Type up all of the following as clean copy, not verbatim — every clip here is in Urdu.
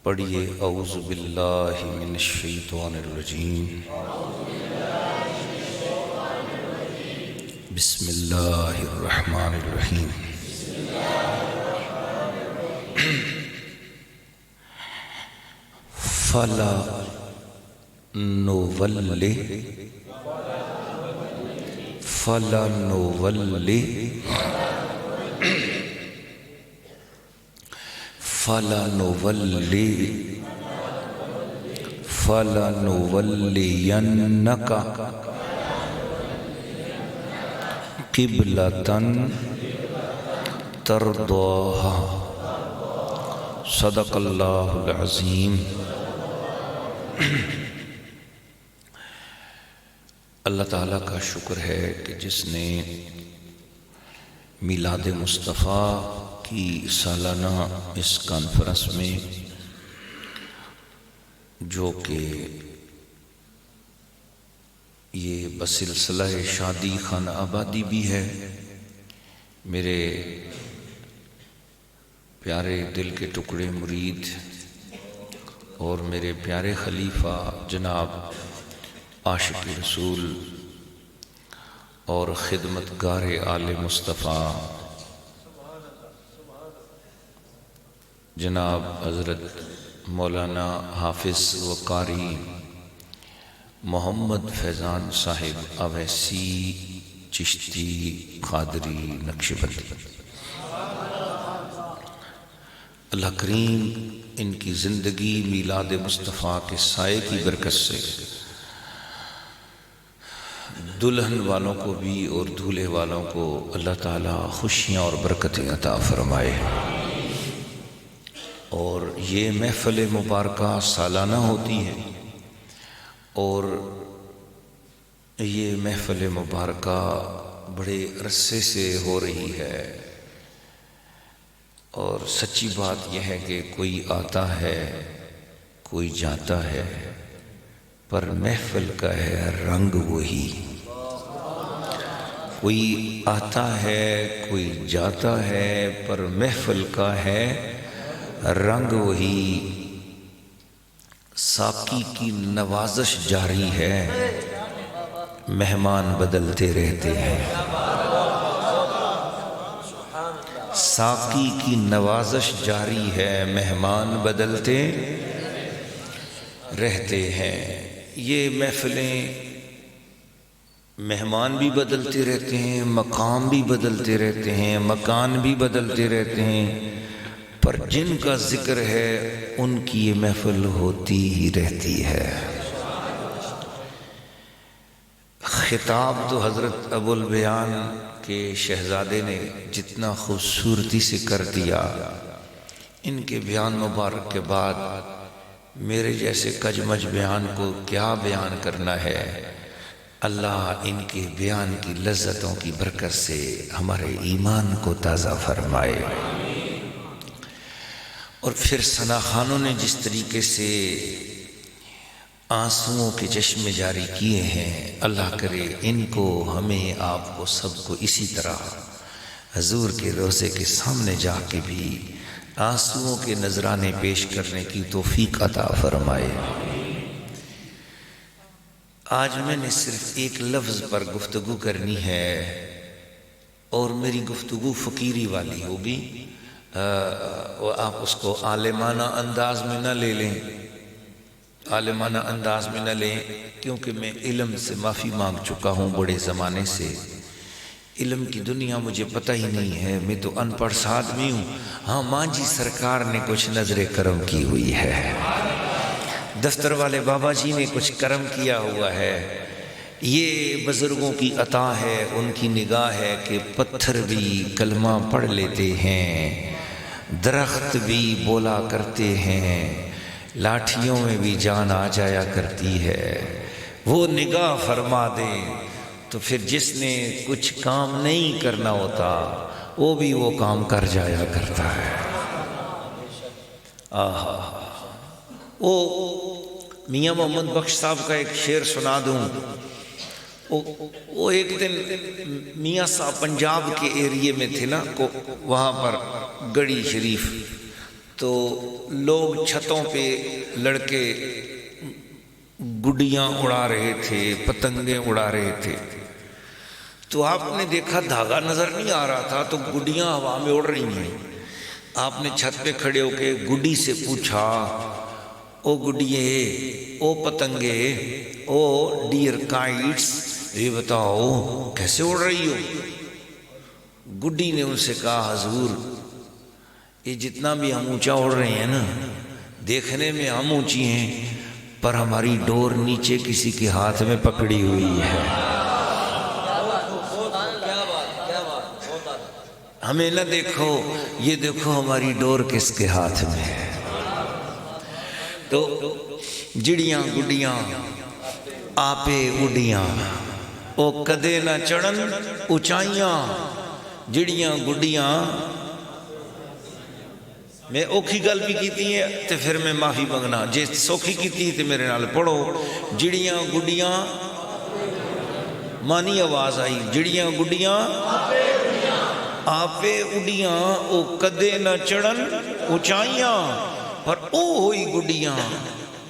پڑھیے اعوذ باللہ من الشیطان الرجیم بسم اللہ الرحمن الرحیم فلا نولی فلنولینک قبلۃ ترضاها صدق اللہ العظیم۔ اللہ تعالیٰ کا شکر ہے کہ جس نے میلاد مصطفیٰ کی سالانہ اس کانفرنس میں جو کہ یہ بسلسلہ شادی خانہ آبادی بھی ہے، میرے پیارے دل کے ٹکڑے مرید اور میرے پیارے خلیفہ جناب عاشق رسول اور خدمتگار آل مصطفیٰ جناب حضرت مولانا حافظ و قاری محمد فیضان صاحب اویسی چشتی قادری نقشبندی، اللہ کریم ان کی زندگی میلاد مصطفیٰ کے سائے کی برکت سے دلہن والوں کو بھی اور دولہے والوں کو اللہ تعالیٰ خوشیاں اور برکتیں عطا فرمائے۔ اور یہ محفل مبارکہ سالانہ ہوتی ہے اور یہ محفل مبارکہ بڑے عرصے سے ہو رہی ہے، اور سچی بات یہ ہے کہ کوئی آتا ہے کوئی جاتا ہے پر محفل کا ہے رنگ وہی، کوئی آتا ہے کوئی جاتا ہے پر محفل کا ہے رنگ وہی، ساقی کی نوازش جاری ہے مہمان بدلتے رہتے ہیں، ساقی کی نوازش جاری ہے مہمان بدلتے رہتے ہیں۔ یہ محفلیں مہمان بھی بدلتے رہتے ہیں، مقام بھی بدلتے رہتے ہیں، مکان بھی بدلتے رہتے ہیں، پر جن کا ذکر ہے ان کی یہ محفل ہوتی ہی رہتی ہے۔ خطاب تو حضرت ابو البیان کے شہزادے نے جتنا خوبصورتی سے کر دیا، ان کے بیان مبارک کے بعد میرے جیسے کجمج بیان کو کیا بیان کرنا ہے۔ اللہ ان کے بیان کی لذتوں کی برکت سے ہمارے ایمان کو تازہ فرمائے۔ اور پھر ثنا خانوں نے جس طریقے سے آنسوؤں کے چشمے جاری کیے ہیں، اللہ کرے ان کو، ہمیں، آپ کو، سب کو اسی طرح حضور کے روضے کے سامنے جا کے بھی آنسوؤں کے نذرانے پیش کرنے کی توفیق عطا فرمائے۔ آج میں نے صرف ایک لفظ پر گفتگو کرنی ہے اور میری گفتگو فقیری والی ہوگی، آپ اس کو عالمانہ انداز میں نہ لے لیں، عالمانہ انداز میں نہ لیں، کیونکہ میں علم سے معافی مانگ چکا ہوں بڑے زمانے سے، علم کی دنیا مجھے پتہ ہی نہیں ہے، میں تو ان پڑھ آدمی ہوں۔ ہاں، مانجی سرکار نے کچھ نظر کرم کی ہوئی ہے، دفتر والے بابا جی نے کچھ کرم کیا ہوا ہے، یہ بزرگوں کی عطا ہے، ان کی نگاہ ہے کہ پتھر بھی کلمہ پڑھ لیتے ہیں، درخت بھی بولا کرتے ہیں، لاٹھیوں میں بھی جان آ جایا کرتی ہے، وہ نگاہ فرما دیں تو پھر جس نے کچھ کام نہیں کرنا ہوتا وہ بھی وہ کام کر جایا کرتا ہے۔ وہ میاں محمد بخش صاحب کا ایک شعر سنا دوں۔ وہ ایک دن میاں صاحب پنجاب کے ایریے میں تھے نا، وہاں پر گڑھی شریف تو لوگ چھتوں پہ لڑکے گڈیاں اڑا رہے تھے، پتنگیں اڑا رہے تھے، تو آپ نے دیکھا دھاگا نظر نہیں آ رہا تھا تو گڈیاں ہوا میں اڑ رہی ہیں۔ آپ نے چھت پہ کھڑے ہو کے گڈی سے پوچھا، او گڈیے، او پتنگے، او ڈیئر کائٹس، یہ بتاؤ کیسے اڑ رہی ہو؟ گڈی نے ان سے کہا، حضور یہ جتنا بھی ہم اونچا اڑ رہے ہیں نا، دیکھنے میں ہم اونچی ہیں پر ہماری ڈور نیچے کسی کے ہاتھ میں پکڑی ہوئی ہے۔ ہمیں نہ دیکھو، یہ دیکھو ہماری ڈور کس کے ہاتھ میں ہے۔ تو جڑیاں گڈیاں آپے اڈیاں، او کدے نہ چڑھن اونچائیاں، جڑیاں گڈیاں۔ میں اوکھی گل بھی کیتی ہے تے پھر میں معافی منگنا، جے سوکھی کیتی تے میرے نال پڑھو۔ جڑیاں گڈیاں، مانی آواز آئی، جڑیاں گڈیاں آپے اڈیاں، او کدے نہ چڑھن اونچائیاں، پر او ہوئی گڈیاں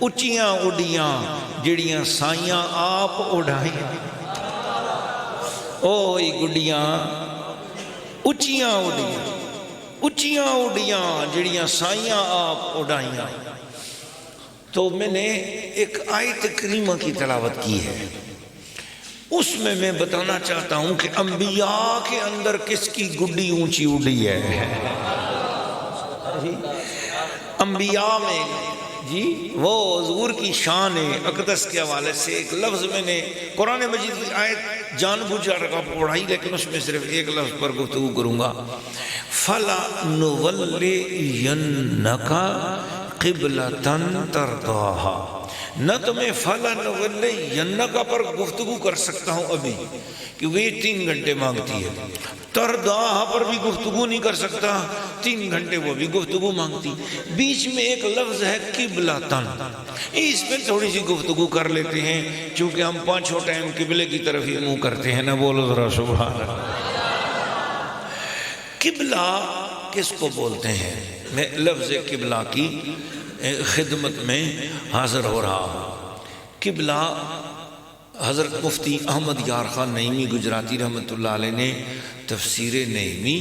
اچیاں اڈیاں، جڑیاں سائیاں آپ اڑائیاں۔ او ہوئی گڈیاں اچیاں اڈیاں، اچیاں اڈیاں، جڑیاں سائیاں آپ اڑائیاں۔ تو میں نے ایک آیت کریمہ کی تلاوت کی ہے، اس میں بتانا چاہتا ہوں کہ انبیاء کے اندر کس کی گڈی اونچی اڑی ہے۔ انبیاء میں جی وہ حضور کی شان اقدس کے حوالے سے ایک لفظ میں نے قرآن مجید کی آیت جان بوجھ کر پڑھائی، لیکن اس میں صرف ایک لفظ پر گفتگو کروں گا۔ فَلَنُوَلِّيَنَّكَ قِبْلَةً تَرْضَاهَا، نہ تو میں فَلَنُوَلِّيَنَّكَ پر گفتگو کر سکتا ہوں ابھی کیونکہ یہ 3 گھنٹے مانگتی ہے، تَرْضَاهَا پر بھی گفتگو نہیں کر سکتا، 3 گھنٹے وہ بھی گفتگو مانگتی۔ بیچ میں ایک لفظ ہے قبلتن، اس پہ تھوڑی سی گفتگو کر لیتے ہیں چونکہ ہم 5 ٹائم قبلے کی طرف ہی منہ کرتے ہیں نا، بولو ذرا سبحان اللہ۔ قبلہ کس کو بولتے ہیں؟ میں لفظ قبلہ کی خدمت میں حاضر ہو رہا ہوں۔ قبلہ حضرت مفتی احمد یار خان نعیمی گجراتی رحمۃ اللہ علیہ نے تفسیر نعیمی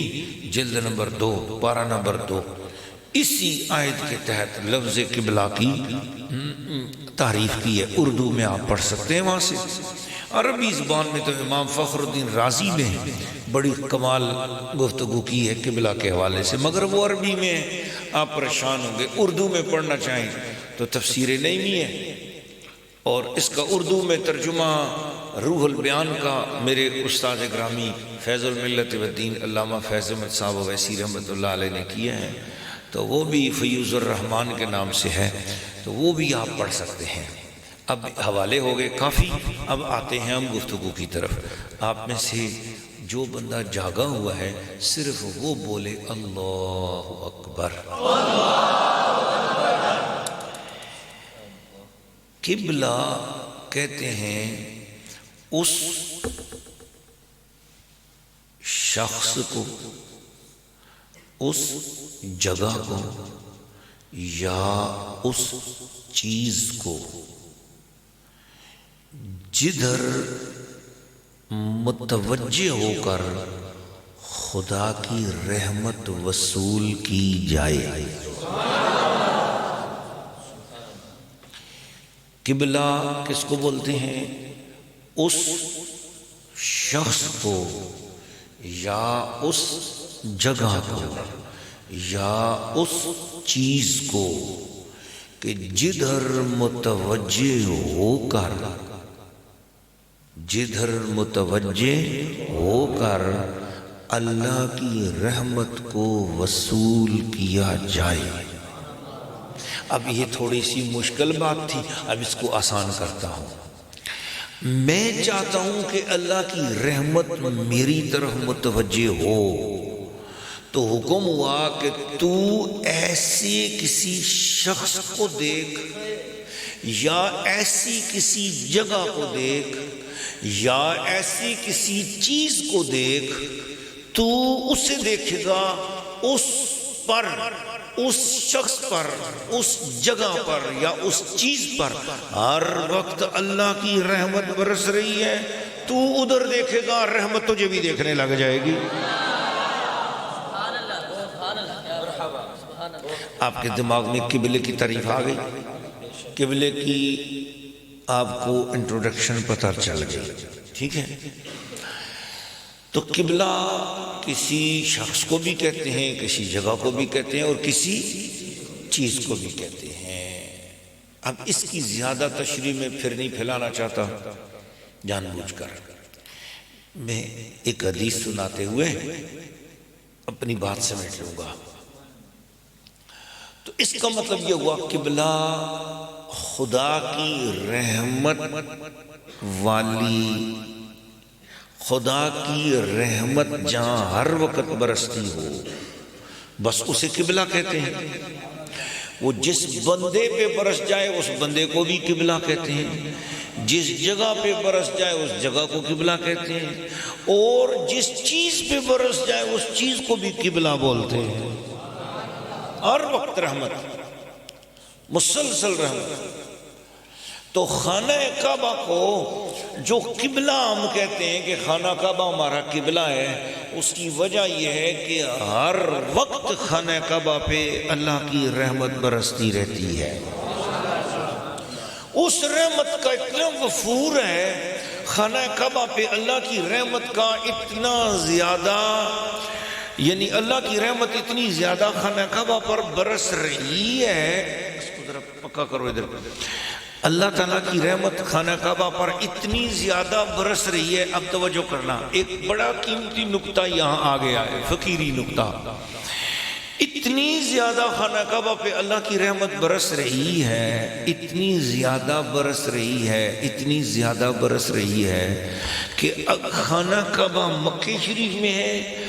جلد نمبر 2 پارہ نمبر 2 اسی آیت کے تحت لفظ قبلہ کی تعریف کی ہے۔ اردو میں آپ پڑھ سکتے ہیں وہاں سے، عربی زبان میں تو امام فخر الدین رازی نے بڑی کمال گفتگو کی ہے قبلہ کے حوالے سے، مگر وہ عربی میں آپ پریشان ہوں گے۔ اردو میں پڑھنا چاہیں تو تفسیر نعیمی ہے، اور اس کا اردو میں ترجمہ روح البیان کا میرے استاد گرامی فیض الملت والدین علامہ فیض احمد صاحب اویسی رحمۃ اللہ علیہ نے کیا ہے، تو وہ بھی فیوز الرحمان کے نام سے ہے، تو وہ بھی آپ پڑھ سکتے ہیں۔ اب حوالے ہو گئے کافی، اب آتے ہیں ہم گفتگو کی طرف۔ آپ میں سے جو بندہ جاگا ہوا ہے صرف وہ بولے اللہ اکبر۔ قبلہ کہتے ہیں اس شخص کو، اس جگہ کو یا اس چیز کو جدھر متوجہ ہو کر خدا کی رحمت وصول کی جائے۔ قبلہ کس کو بولتے ہیں؟ اس شخص کو یا اس جگہ کو یا اس چیز کو کہ جدھر متوجہ ہو کر اللہ کی رحمت کو وصول کیا جائے۔ اب یہ تھوڑی سی مشکل بات تھی، اب اس کو آسان کرتا ہوں۔ میں چاہتا ہوں کہ اللہ کی رحمت میری طرف متوجہ ہو، تو حکم ہوا کہ تو ایسے کسی شخص کو دیکھ یا ایسی کسی جگہ کو دیکھ یا ایسی کسی چیز کو دیکھ، تو اسے دیکھے گا، اس پر اس شخص پر، اس جگہ پر یا اس چیز پر ہر وقت اللہ کی رحمت برس رہی ہے، تو ادھر دیکھے گا رحمت تجھے بھی دیکھنے لگ جائے گی۔ آپ کے دماغ میں قبلے کی تعریف آ گئی، قبلے کی آپ کو انٹروڈکشن پتہ چل گئی، ٹھیک ہے؟ تو قبلہ کسی شخص کو بھی کہتے ہیں، کسی جگہ کو بھی کہتے ہیں، اور کسی چیز کو بھی کہتے ہیں۔ اب اس کی زیادہ تشریح میں پھر نہیں پھیلانا چاہتا جان بوجھ کر، میں ایک حدیث سناتے ہوئے اپنی بات سمیٹ لوں گا۔ تو اس کا مطلب یہ ہوا قبلہ خدا کی رحمت والی، خدا کی رحمت جہاں ہر وقت برستی ہو، بس اسے قبلہ کہتے ہیں۔ وہ جس بندے پہ برس جائے اس بندے کو بھی قبلہ کہتے ہیں، جس جگہ پہ برس جائے اس جگہ کو قبلہ کہتے ہیں، اور جس چیز پہ برس جائے اس چیز کو بھی قبلہ بولتے ہیں۔ ہر وقت رحمت، مسلسل رحمت۔ تو خانہ کعبہ کو جو قبلہ ہم کہتے ہیں کہ خانہ کعبہ ہمارا قبلہ ہے، اس کی وجہ یہ ہے کہ ہر وقت خانہ کعبہ پہ اللہ کی رحمت برستی رہتی ہے۔ اس رحمت کا اتنا وفور ہے، خانہ کعبہ پہ اللہ کی رحمت کا اتنا زیادہ، یعنی اللہ کی رحمت اتنی زیادہ خانہ کعبہ پر برس رہی ہے۔ اس کو ذرا پکا کرو ادھر۔ اللہ تعالیٰ کی رحمت خانہ کعبہ پر اتنی زیادہ برس رہی ہے۔ اب توجہ کرنا، ایک بڑا قیمتی نقطہ یہاں آ گیا ہے، فقیری نقطہ۔ اتنی زیادہ خانہ کعبہ پہ اللہ کی رحمت برس رہی ہے، اتنی زیادہ برس رہی ہے، اتنی زیادہ برس رہی ہے کہ خانہ کعبہ مکہ شریف میں ہے،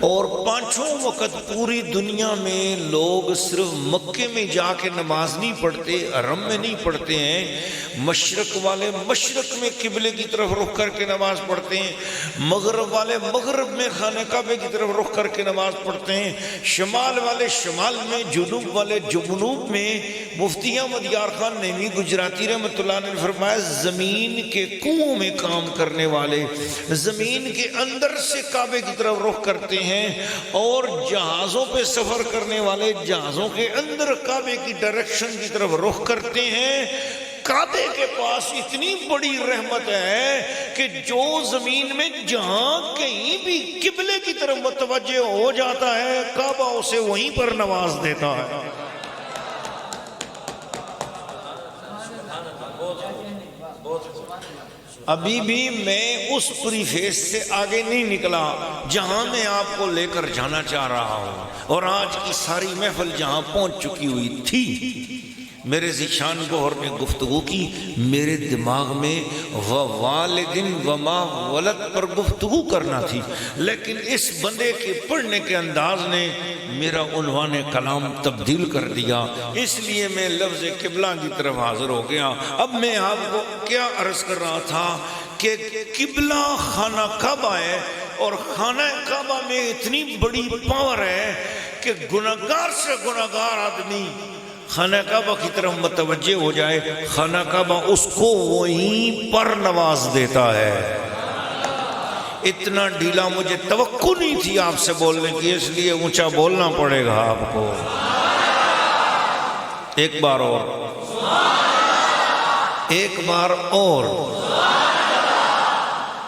اور پانچوں وقت پوری دنیا میں لوگ صرف مکے میں جا کے نماز نہیں پڑھتے، حرم میں نہیں پڑھتے ہیں۔ مشرق والے مشرق میں قبلے کی طرف رخ کر کے نماز پڑھتے ہیں، مغرب والے مغرب میں خانہ کعبے کی طرف رخ کر کے نماز پڑھتے ہیں، شمال والے شمال میں، جنوب والے جنوب میں۔ مفتی احمد یار خان نعیمی گجراتی رحمۃ اللہ نے فرمایا، زمین کے کنووں میں کام کرنے والے زمین کے اندر سے کعبے کی طرف رخ کرتے ہیں، اور جہازوں پہ سفر کرنے والے جہازوں کے اندر کعبے کی ڈائریکشن کی طرف رخ کرتے ہیں۔ کعبے کے پاس اتنی بڑی رحمت ہے کہ جو زمین میں جہاں کہیں بھی قبلے کی طرف متوجہ ہو جاتا ہے، کعبہ اسے وہیں پر نواز دیتا ہے۔ ابھی بھی میں اس پریفیس سے آگے نہیں نکلا جہاں میں آپ کو لے کر جانا چاہ رہا ہوں، اور آج کی ساری محفل جہاں پہنچ چکی ہوئی تھی۔ میرے ذیشان گوہر نے گفتگو کی، میرے دماغ میں ووالد وما ولد پر گفتگو کرنا تھی، لیکن اس بندے کے پڑھنے کے انداز نے میرا عنوان کلام تبدیل کر دیا، اس لیے میں لفظ قبلہ کی طرف حاضر ہو گیا۔ اب میں آپ کو کیا عرض کر رہا تھا کہ قبلہ خانہ کعبہ ہے، اور خانہ کعبہ میں اتنی بڑی پاور ہے کہ گناہگار سے گناہگار آدمی خانہ کعبہ کی طرف متوجہ ہو جائے، خانہ کعبہ اس کو وہیں پر نواز دیتا ہے۔ اتنا ڈھیلا مجھے توقع نہیں تھی آپ سے بولنے کی، اس لیے اونچا بولنا پڑے گا آپ کو۔ ایک بار اور، ایک بار اور،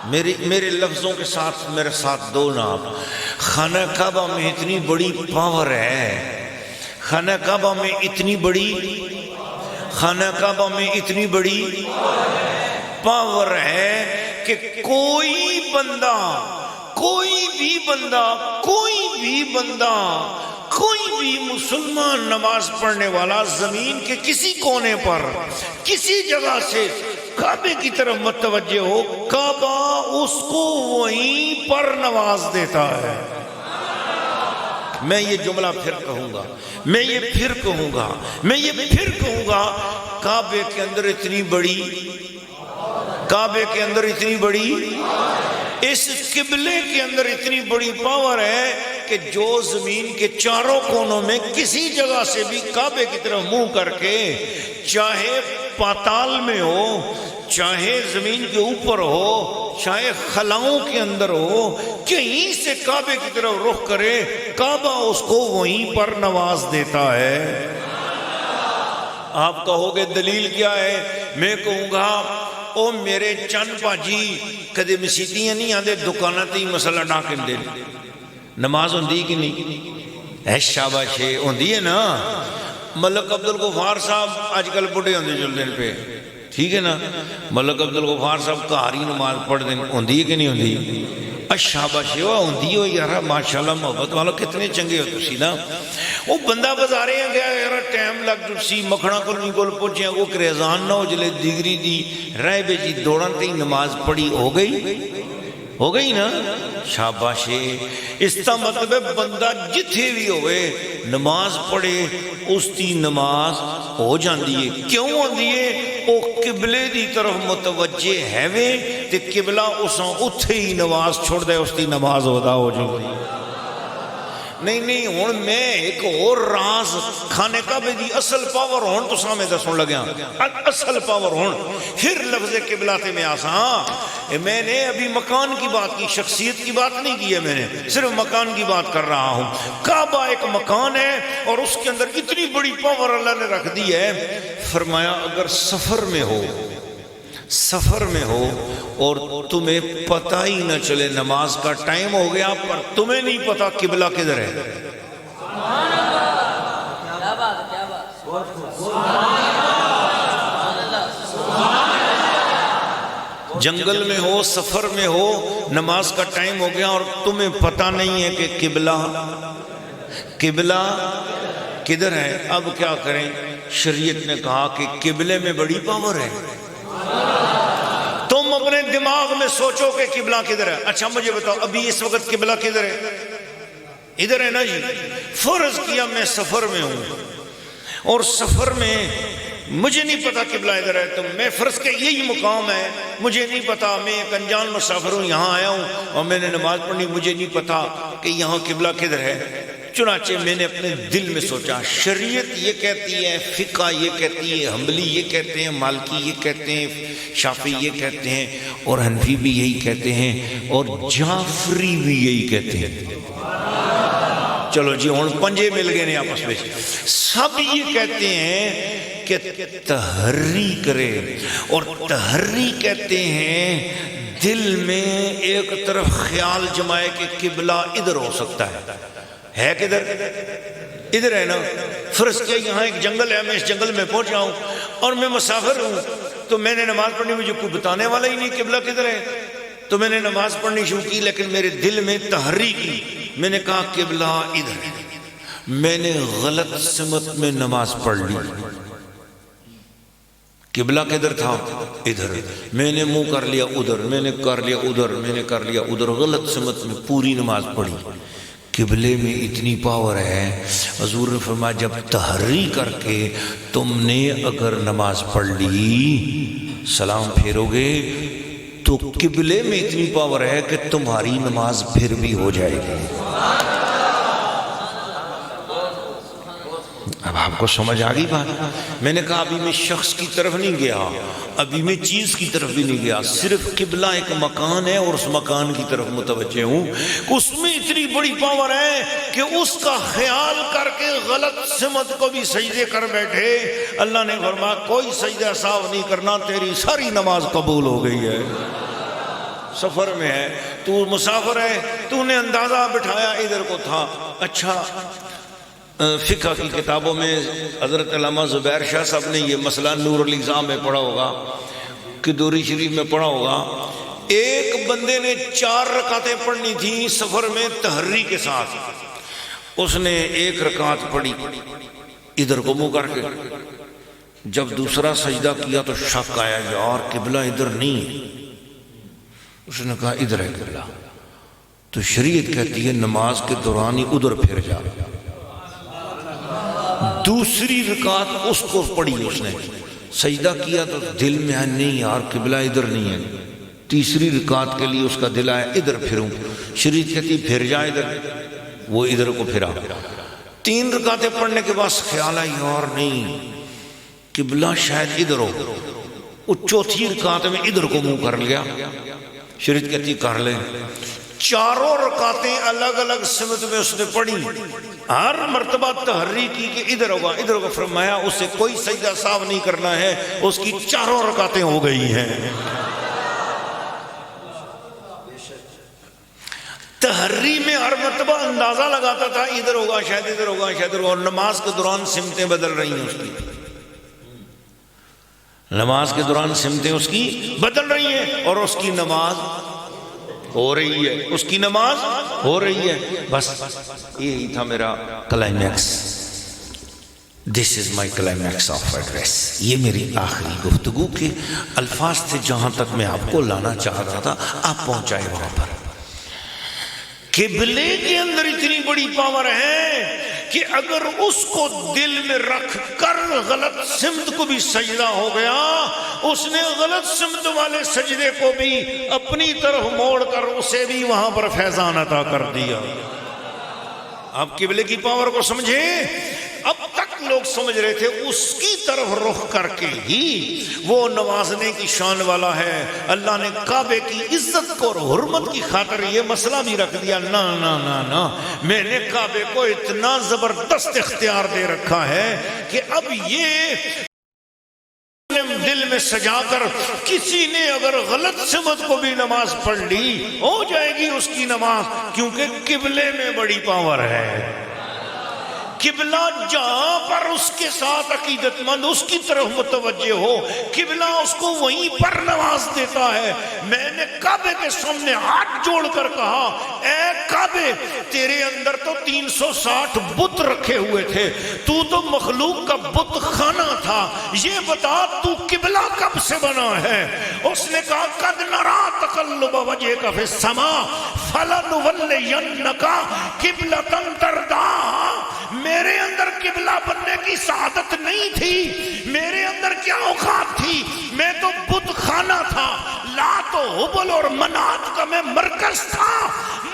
میرے لفظوں کے ساتھ میرے ساتھ دو نام۔ خانہ کعبہ میں اتنی بڑی پاور ہے، خانہ کعبہ میں اتنی بڑی، خانہ کعبہ میں اتنی بڑی پاور ہے کہ کوئی بندہ، کوئی بھی بندہ، کوئی بھی بندہ، کوئی بھی مسلمان نماز پڑھنے والا زمین کے کسی کونے پر کسی جگہ سے کعبے کی طرف متوجہ ہو، کعبہ اس کو وہیں پر نواز دیتا ہے۔ میں یہ جملہ پھر کہوں گا، میں یہ پھر کہوں گا، میں یہ پھر کہوں گا، کعبے کے اندر اتنی بڑی، کعبے کے اندر اتنی بڑی، اس قبلے کے اندر اتنی بڑی پاور ہے کہ جو زمین کے چاروں کونوں میں کسی جگہ سے بھی کعبے کی طرف منہ کر کے، چاہے پاتال میں ہو، چاہے زمین کے اوپر ہو، چاہے خلاؤں کے اندر ہو، کہیں سے کعبے کی طرف رخ کرے، کعبہ اس کو وہیں پر نواز دیتا ہے۔ آپ کہو گے دلیل کیا ہے؟ میں کہوں گا او میرے چند پاجی کدے مسیتیاں نہیں آدھے دکانہ تی مسئلہ ڈاکن دے، نماز ہوندی کہ نہیں؟ اے شاباش ہوندی ہے نا۔ ملک عبدالغفار صاحب آج کل بڑھے ہوندے چل دین پہ، ٹھیک ہے نا؟ ملک عبدالغفار صاحب کاری نماز پڑھ دیں، ہوندی ہے کہ نہیں ہوندی؟ شاباش ہوندی ہو یارا، ماشاءاللہ محبت والا کتنے چنگے ہو تسی نا۔ وہ بندہ بازارے ہیں گیا یارا ٹائم لگ جسی مکھنا کلنی کول پہنچے وہ کریزان نہ ہو جلے دیگری دی رہ بے جی دوڑن تی نماز پڑھی ہو گئی نا۔ شاباش، اس کا مطلب ہے بندہ جتھے بھی ہوئے نماز پڑھے اس دی نماز ہو جاندی ہے۔ کیوں ہوندی ہے؟ او قبلے دی طرف متوجہ ہے وے تے قبلہ اساں اتھے ہی نماز چھوڑ دے، اس دی نماز ادا ہو جاندی۔ نہیں ہوں میں ایک اور راز کھانے کعبے دی اصل پاور ہون تو سامنے دسوں لگیا، اصل پاور ہون پھر لفظ قبلہ تے میں آساں۔ میں نے ابھی مکان کی بات کی، شخصیت کی بات نہیں کی ہے، میں نے صرف مکان کی بات کر رہا ہوں۔ کعبہ ایک مکان ہے اور اس کے اندر اتنی بڑی پاور اللہ نے رکھ دی ہے۔ فرمایا اگر سفر میں ہو اور تمہیں پتہ ہی نہ چلے نماز کا ٹائم ہو گیا پر تمہیں نہیں پتا قبلہ کدھر ہے، جنگل میں ہو، سفر میں ہو، نماز کا ٹائم ہو گیا اور تمہیں پتہ نہیں ہے کہ قبلہ کدھر ہے، اب کیا کریں؟ شریعت نے کہا کہ قبلے میں بڑی پاور ہے۔ تم اپنے دماغ میں سوچو کہ قبلہ کدھر ہے۔ اچھا مجھے بتاؤ ابھی اس وقت قبلہ کدھر ہے؟ ادھر ہے نا جی۔ فرض کیا میں سفر میں ہوں اور سفر میں مجھے نہیں پتا قبلہ ادھر ہے، تو میں فرض کے یہی مقام ہے، مجھے نہیں پتا، میں ایک انجان مسافر ہوں، یہاں آیا ہوں اور میں نے نماز پڑھنی، مجھے نہیں پتا کہ یہاں قبلہ کدھر ہے۔ چنانچہ میں نے اپنے دل میں سوچا شریعت یہ کہتی ہے، فقہ یہ کہتی ہے، حنبلی یہ کہتے ہیں، مالکی یہ کہتے ہیں، شافعی یہ کہتے ہیں اور حنفی بھی یہی کہتے ہیں اور جعفری بھی یہی کہتے ہیں۔ چلو جی ہوں پنجے مل گئے نے آپس میں، سب یہ کہتے ہیں کہ تحری کرے، اور تحری کہتے ہیں دل میں ایک طرف خیال جمائے کہ قبلہ ادھر ہو سکتا ہے کدھر؟ ادھر ہے نا۔ فرض کیا یہاں ایک جنگل ہے، میں اس جنگل میں پہنچا ہوں اور میں مسافر ہوں، تو میں نے نماز پڑھنی، مجھے کوئی بتانے والا ہی نہیں قبلہ کدھر ہے، تو میں نے نماز پڑھنی شروع کی، لیکن میرے دل میں تحریک کی، میں نے کہا قبلہ ادھر ہے، میں نے غلط سمت میں نماز پڑھ لی۔ قبلہ کدھر تھا؟ ادھر، میں نے منہ کر لیا ادھر، میں نے کر لیا ادھر، میں نے کر لیا ادھر، غلط سمت میں پوری نماز پڑھی۔ قبلے میں اتنی پاور ہے، حضور نے فرمایا جب تحری کر کے تم نے اگر نماز پڑھ لی، سلام پھیرو گے تو قبلے میں اتنی پاور ہے کہ تمہاری نماز پھر بھی ہو جائے گی۔ اب آپ کو سمجھ آ گئی بات؟ میں نے کہا ابھی میں شخص کی طرف نہیں گیا، ابھی میں چیز کی طرف بھی نہیں گیا، صرف قبلہ ایک مکان ہے اور اس مکان کی طرف متوجہ ہوں، اس میں اتنی بڑی پاور ہے کہ اس کا خیال کر کے غلط سمت کو بھی سجدے کر بیٹھے، اللہ نے فرمایا کوئی سجدہ ساو نہیں کرنا، تیری ساری نماز قبول ہو گئی ہے۔ سفر میں ہے، تو مسافر ہے، تو نے اندازہ بٹھایا ادھر کو تھا۔ اچھا فقہ کی کتابوں میں حضرت علامہ زبیر شاہ صاحب نے یہ مسئلہ نور الاقزام میں پڑھا ہوگا، قدوری شریف میں پڑھا ہوگا، ایک بندے نے 4 رکعتیں پڑھنی تھیں سفر میں تحری کے ساتھ، اس نے 1 رکعت پڑھی ادھر کو منہ کر کے، جب دوسرا سجدہ کیا تو شک آیا یار قبلہ ادھر نہیں ہے، اس نے کہا ادھر ہے قبلہ، تو شریعت کہتی ہے نماز کے دوران ہی ادھر پھر جا۔ دوسری رکعت اس کو پڑھی، اس نے سجدہ کیا تو دل میں ہے نہیں یار قبلہ ادھر نہیں ہے، تیسری رکعت کے لیے اس کا دل آیا ادھر پھروں، شریعت کہتی پھر جا ادھر، وہ ادھر کو پھرا. 3 رکعتیں پڑھنے کے بعد خیال آئی اور نہیں قبلہ شاید ادھر ہو. وہ چوتھی رکعت میں ادھر کو منہ کر لیا. شریعت کہتی کر لیں. 4 رکعتیں الگ الگ سمت میں اس نے پڑھی. ہر مرتبہ تحری کی کہ ادھر ہوگا ادھر ہوگا. فرمایا اسے کوئی سجدہ سہو نہیں کرنا ہے, اس کی 4 رکعتیں ہو گئی ہیں. تحری میں ہر مرتبہ اندازہ لگاتا تھا ادھر ہوگا شاید ادھر ہوگا شاید ادھر ہوگا. اور نماز کے دوران سمتیں بدل رہی ہیں اس کی. نماز کے دوران سمتیں اس کی بدل رہی ہیں اور اس کی نماز ہو رہی ہے. اس کی نماز ہو رہی ہے. بس یہی تھا میرا climax. This is my climax of address. یہ میری آخری گفتگو کے الفاظ تھے جہاں تک میں آپ کو لانا چاہ رہا تھا. آپ پہنچائے وہاں پر. قبلے کے اندر اتنی بڑی پاور ہے کہ اگر اس کو دل میں رکھ کر غلط سمت کو بھی سجدہ ہو گیا, اس نے غلط سمت والے سجدے کو بھی اپنی طرف موڑ کر اسے بھی وہاں پر فیضان عطا کر دیا. آپ قبلے کی پاور کو سمجھے. اب تک لوگ سمجھ رہے تھے اس کی طرف رخ کر کے ہی وہ نوازنے کی شان والا ہے. اللہ نے کعبے کی عزت کو اور حرمت کی خاطر یہ مسئلہ بھی رکھ دیا. نا نا نا نا, میں نے کعبے کو اتنا زبردست اختیار دے رکھا ہے کہ اب یہ دل میں سجا کر کسی نے اگر غلط سمت کو بھی نماز پڑھ لی ہو جائے گی اس کی نماز, کیونکہ قبلے میں بڑی پاور ہے. قبلہ جہاں پر اس کے ساتھ عقیدت مند اس کی طرف متوجہ ہو, قبلہ اس کو وہیں پر نواز دیتا ہے. میں نے کعبے کے سامنے ہاتھ جوڑ کر کہا, اے کعبے, تیرے اندر تو 360 بت رکھے ہوئے تھے, تو مخلوق کا بت خانہ تھا, یہ بتا تو قبلہ کب سے بنا ہے؟ اس نے کہا قد نرا تقلب وجهک فی السماء فلنولینک قبلۃ ترضاها. میرے اندر قبلہ بننے کی سعادت نہیں تھی. میرے اندر کیا اوقات تھی؟ میں تو بت خانہ تھا, لات و حبل اور منات کا میں مرکز تھا.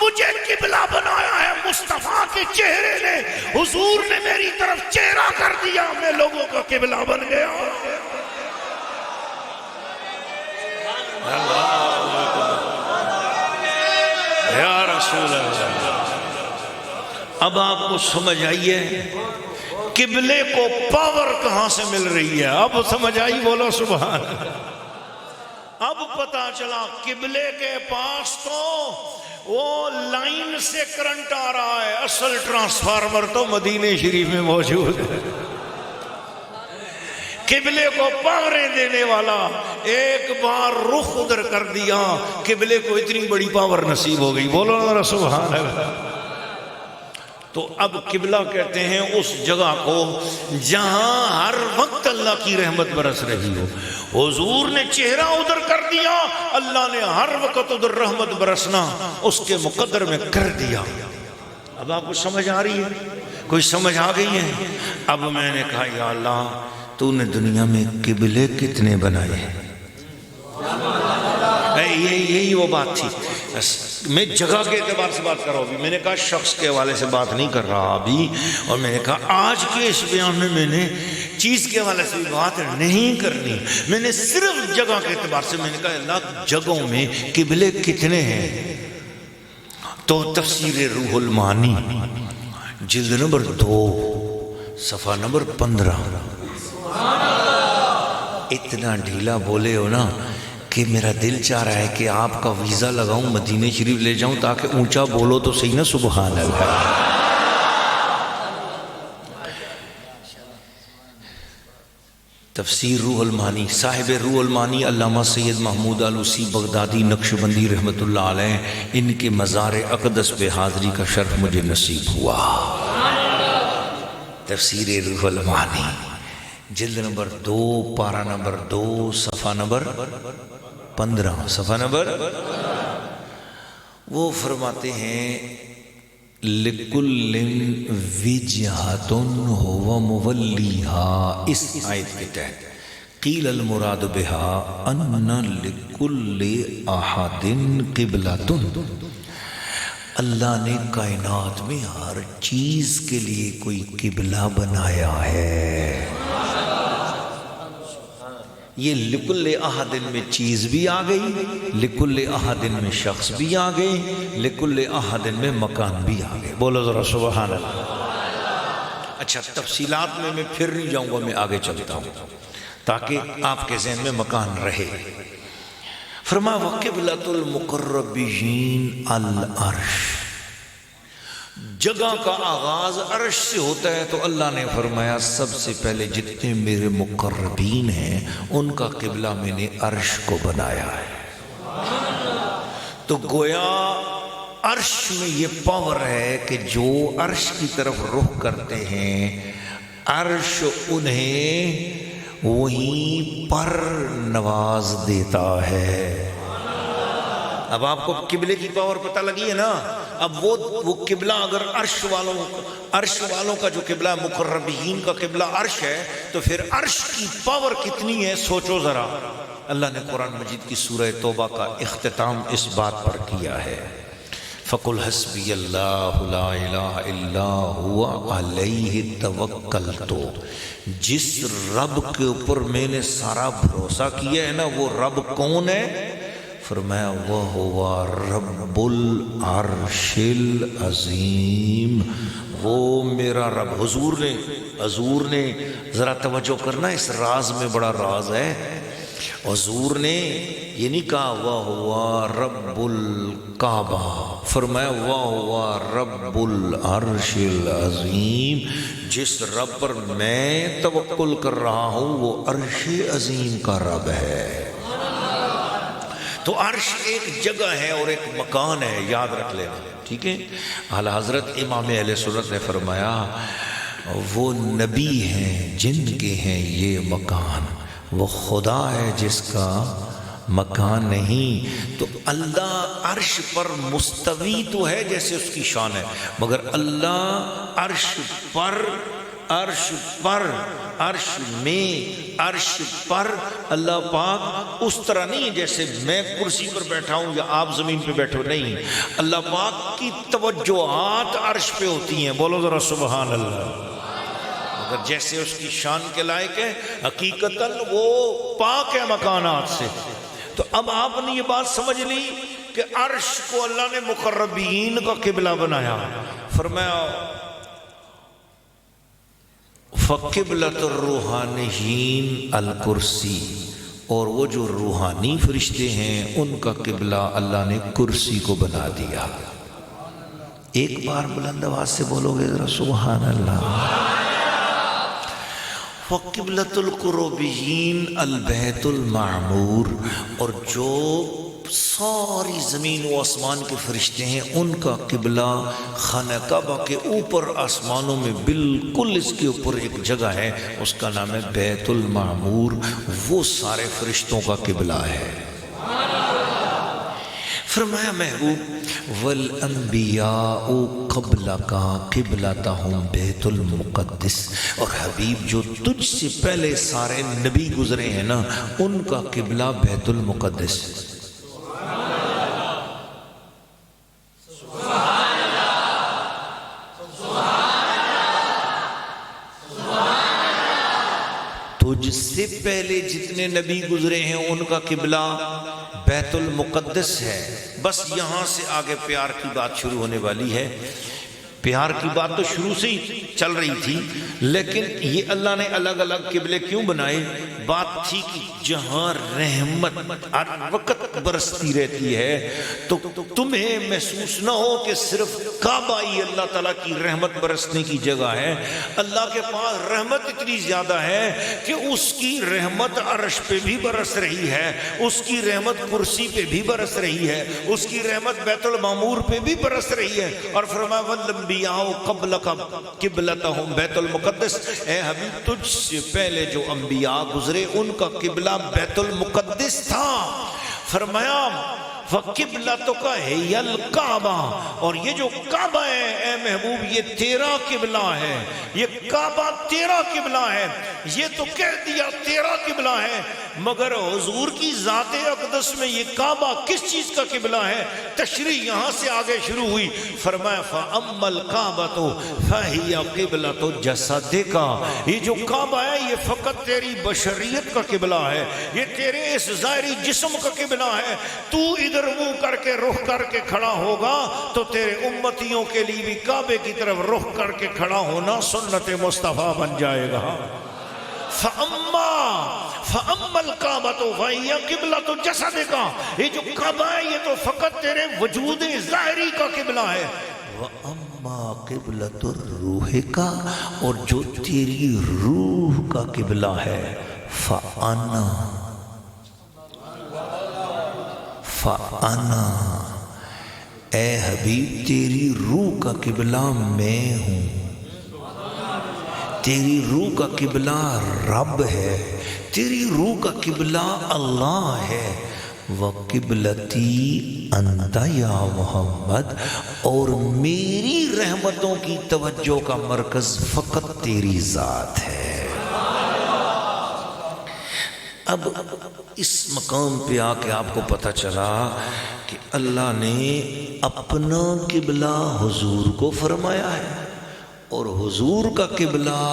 مجھے قبلہ بنایا ہے مصطفیٰ کے چہرے نے. حضور نے میری طرف چہرہ کر دیا, میں لوگوں کا قبلہ بن گیا. یا رسول اللہ. اب آپ کو سمجھ آئیے قبلے کو پاور کہاں سے مل رہی ہے. اب سمجھ آئی, بولو سبحان. اب پتا چلا قبلے کے پاس تو وہ لائن سے کرنٹ آ رہا ہے, اصل ٹرانسفارمر تو مدینہ شریف میں موجود ہے. قبلے کو پاوریں دینے والا ایک بار رخ ادھر کر دیا, قبلے کو اتنی بڑی پاور نصیب ہو گئی. بولو نا سبحان اللہ. تو اب قبلہ کہتے ہیں اس جگہ کو جہاں ہر وقت اللہ کی رحمت برس رہی ہو. حضور نے چہرہ ادھر کر دیا, اللہ نے ہر وقت ادھر رحمت برسنا اس کے مقدر میں کر دیا. اب آپ کو سمجھ آ رہی ہے؟ کوئی سمجھ آ گئی ہے؟ اب میں نے کہا یا اللہ, تو نے دنیا میں قبلے کتنے بنائے ہیں؟ یہی وہ بات تھی. میں جگہ کے اعتبار سے بات کر رہا ہوں ابھی. میں نے کہا شخص کے حوالے سے بات نہیں کر رہا ابھی, اور میں نے کہا آج کے اس بیان میں نے چیز کے حوالے سے بھی بات نہیں کرنی. میں نے صرف جگہ کے اعتبار سے میں نے کہا اللہ جگہوں میں قبلے کتنے ہیں؟ تو تفسیر روح المعانی جلد نمبر 2 صفحہ نمبر 15. اتنا ڈھیلا بولے ہو نا کہ میرا دل چاہ رہا ہے کہ آپ کا ویزا لگاؤں مدینہ شریف لے جاؤں تاکہ اونچا بولو تو صحیح نا. سبحان اللہ. تفسیر روح المعانی, صاحب روح المعانی علامہ سید محمود آلوسی بغدادی نقشبندی رحمت اللہ علیہ, ان کے مزار اقدس پہ حاضری کا شرف مجھے نصیب ہوا. تفسیر روح المعانی جلد نمبر 2 پارہ نمبر 2 صفحہ نمبر 15. صفحہ نمبر وہ فرماتے ہیں لِكُلٍ وِجْهَةٌ هُوَ مُوَلِّيهَا. اس آیت کے تحت قیل المراد بها ان لِكُلِّ أَحَدٍ قِبْلَةٌ, اللہ نے کائنات میں ہر چیز کے لیے کوئی قبلہ بنایا ہے. یہ لکل احد میں چیز بھی آ گئی، لکل احد میں شخص بھی آ گئے، لکل احد میں مکان بھی آ گئے. بولو ذرا سبحان اللہ. اچھا تفصیلات میں پھر نہیں جاؤں گا، میں آگے چلتا ہوں تاکہ آپ کے ذہن میں مکان رہے. فرمایا وَقِبْلَةُ الْمُقَرَّبِينَ الْعَرْشِ. جگہ کا آغاز عرش سے ہوتا ہے تو اللہ نے فرمایا سب سے پہلے جتنے میرے مقربین ہیں ان کا قبلہ میں نے عرش کو بنایا ہے. تو گویا عرش میں یہ پاور ہے کہ جو عرش کی طرف رخ کرتے ہیں عرش انہیں وہیں پر نواز دیتا ہے. اب آپ کو قبلے کی پاور پتہ لگی ہے نا. اب وہ قبلہ اگر عرش والوں کا جو قبلہ مقربین کا قبلہ عرش ہے تو پھر عرش کی پاور کتنی ہے سوچو ذرا. اللہ نے قرآن مجید کی سورہ توبہ کا اختتام اس بات پر کیا ہے. فَقُلْ حَسْبِيَ اللَّهُ لَا إِلَهَ إِلَّا هُوَ عَلَيْهِ تَوَكَّلْتُ. جس رب کے اوپر میں نے سارا بھروسہ کیا ہے نا وہ رب کون ہے؟ فرمایا وَهُوَ رَبُّ الْعَرْشِ الْعَظِيمِ. وہ میرا رب. حضور نے ذرا توجہ کرنا اس راز میں بڑا راز ہے. حضور نے یہ نہیں کہا وَهُوَ رَبُّ الْكَعْبَةِ، فرمایا وَهُوَ رَبُّ الْعَرْشِ الْعَظِيمِ. جس رب پر میں توکل کر رہا ہوں وہ عرش عظیم کا رب ہے. تو عرش ایک جگہ ہے اور ایک مکان ہے، یاد رکھ لینا. ٹھیک ہے. اعلیٰ حضرت امام اہل سنت نے فرمایا وہ نبی ہیں جن کے ہیں یہ مکان، وہ خدا ہے جس کا مکان نہیں. تو اللہ عرش پر مستوی تو ہے جیسے اس کی شان ہے، مگر اللہ عرش پر اللہ پاک اس طرح نہیں جیسے میں کرسی پر بیٹھا ہوں یا آپ زمین پہ بیٹھے ہو. نہیں، اللہ پاک کی توجہات عرش پہ ہوتی ہیں. بولو ذرا سبحان اللہ. مگر جیسے اس کی شان کے لائق ہے حقیقتاً وہ پاک ہے مکانات سے. تو اب آپ نے یہ بات سمجھ لی کہ عرش کو اللہ نے مقربین کا قبلہ بنایا. فرمایا فَقِبْلَةُ الرُّوحَانِيِّينَ الْكُرْسِي. اور وہ جو روحانی فرشتے ہیں ان کا قبلہ اللہ نے کرسی کو بنا دیا. ایک بار بلند آواز سے بولو گے ذرا سبحان اللہ. وَقِبْلَةُ الْقُرُوبِيِّينَ الْبَيْتُ الْمَعْمُورِ. اور جو ساری زمین و آسمان کے فرشتے ہیں ان کا قبلہ خانہ کعبہ کے اوپر آسمانوں میں بالکل اس کے اوپر ایک جگہ ہے، اس کا نام ہے بیت المعمور. وہ سارے فرشتوں کا قبلہ ہے. فرمایا محبوب والانبیاء قبلک قبلتہم بیت المقدس. اور حبیب جو تجھ سے پہلے سارے نبی گزرے ہیں نا ان کا قبلہ بیت المقدس. تجھ سے پہلے جتنے نبی گزرے ہیں ان کا قبلہ بیت المقدس ہے. بس یہاں سے آگے پیار کی بات شروع ہونے والی ہے. پیار کی بات تو شروع سے ہی چل رہی تھی لیکن یہ اللہ نے الگ الگ قبلے کیوں بنائے؟ بات تھی کہ جہاں رحمت ہر وقت برستی رہتی ہے تو تمہیں محسوس نہ ہو کہ صرف کعبہ ہی اللہ تعالیٰ کی رحمت برسنے کی جگہ ہے. اللہ کے پاس رحمت اتنی زیادہ ہے کہ اس کی رحمت عرش پہ بھی برس رہی ہے، اس کی رحمت کرسی پہ بھی برس رہی ہے، اس کی رحمت بیت المعمور پہ بھی برس رہی ہے. اور فرمایا والانبیاء قبلک قبلتہم بیت المقدس. اے حبیب تجھ سے پہلے جو انبیاء گزرے ان کا قبلہ بیت المقدس تھا. فرمایا فَقِبْلَتُكَ هِيَ الْكَعْبَةُ، اور یہ جو کعبہ ہے اے محبوب یہ تیرا قبلہ ہے، یہ کعبہ تیرا قبلہ ہے، یہ تو کہہ دیا تیرا قبلہ ہے، مگر حضور کی ذات اقدس میں یہ کعبہ کس چیز کا قبلہ ہے؟ تشریح یہاں سے آگے شروع ہوئی، فرمایا فَأَمَّا الْكَعْبَةُ فَهِيَ قِبْلَةُ جَسَدِكَ، یہ جو کعبہ ہے یہ فقط تیری بشریت کا قبلہ ہے، یہ تیرے اس ظاہری جسم کا قبلہ ہے، تو ادھر منہ کر کے رخ کر کے کھڑا ہوگا تو تیرے امتیوں کے لیے بھی کعبے کی طرف رخ کر کے کھڑا ہونا سنت مصطفیٰ بن جائے گا۔ فَأَمَّا الْكَعْبَةُ فَهِيَ قِبْلَةُ جَسَدِكَ، یہ جو کعبہ ہے یہ تو فقط تیرے وجود ظاہری کا قبلہ ہے، وَأَمَّا قِبْلَةُ الرُّوحِ، اور جو تیری روح کا قبلہ ہے، فَأَنَا اے حبیب تیری روح کا قبلہ میں ہوں، تیری روح کا قبلہ رب ہے، تیری روح کا قبلہ اللہ ہے، وَقِبْلَتِي أَنْتَ يَا محمد، اور میری رحمتوں کی توجہ کا مرکز فقط تیری ذات ہے۔ اب اس مقام پہ آ کے آپ کو پتہ چلا کہ اللہ نے اپنا قبلہ حضور کو فرمایا ہے، اور حضور کا قبلہ،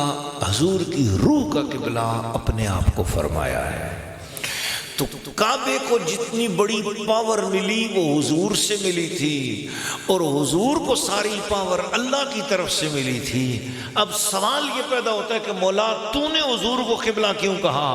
حضور کی روح کا قبلہ اپنے آپ کو فرمایا ہے۔ تو کعبے کو جتنی بڑی پاور ملی وہ حضور سے ملی تھی، اور حضور کو ساری پاور اللہ کی طرف سے ملی تھی۔ اب سوال یہ پیدا ہوتا ہے کہ مولا تو نے حضور کو قبلہ کیوں کہا؟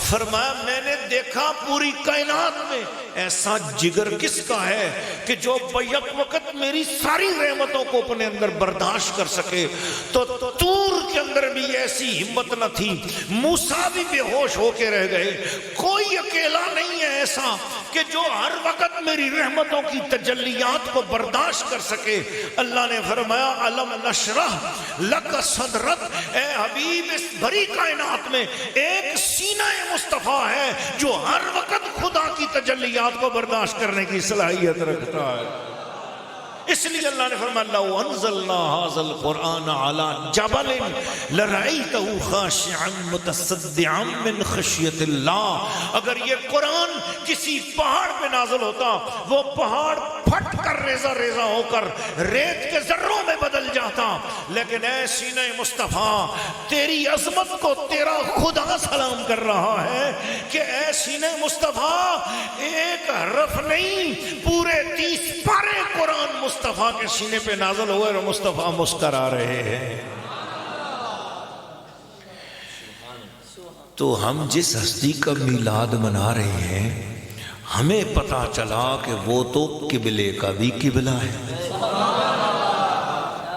فرمایا میں نے دیکھا پوری کائنات میں ایسا جگر کس کا ہے کہ جو بیک وقت میری ساری رحمتوں کو اپنے اندر برداشت کر سکے؟ تو طور کے اندر بھی ایسی ہمت نہ تھی، موسیٰ بھی بے ہوش ہو کے رہ گئے، کوئی اکیلا نہیں ہے ایسا کہ جو ہر وقت میری رحمتوں کی تجلیات کو برداشت کر سکے۔ اللہ نے فرمایا الم نشرح لک صدرک، اے حبیب اس بھری کائنات میں ایک سینہ مصطفیٰ ہے جو ہر وقت خدا کی تجلیات کو برداشت کرنے کی صلاحیت رکھتا ہے۔ اس لیے اللہ نے فرمایا لو انزلنا هذا القرآن على جبل لرأيته خاشعا متصدعا من خشیت اللہ، اگر یہ قرآن کسی پہاڑ پہ نازل ہوتا وہ پہاڑ پھٹ کر ریزہ ریزہ ہو کر ریت کے ذروں میں بدل جاتا، لیکن اے سینہ مصطفیٰ تیری عظمت کو تیرا خدا سلام کر رہا ہے کہ اے سینہ مصطفیٰ ایک حرف نہیں پورے 30 پارے قرآن مصطفیٰ کے سینے پہ نازل ہوئے اور مصطفیٰ مسکرا رہے ہیں۔ تو ہم جس ہستی کا میلاد منا رہے ہیں ہمیں پتا چلا کہ وہ تو قبلے کا بھی قبلہ ہے،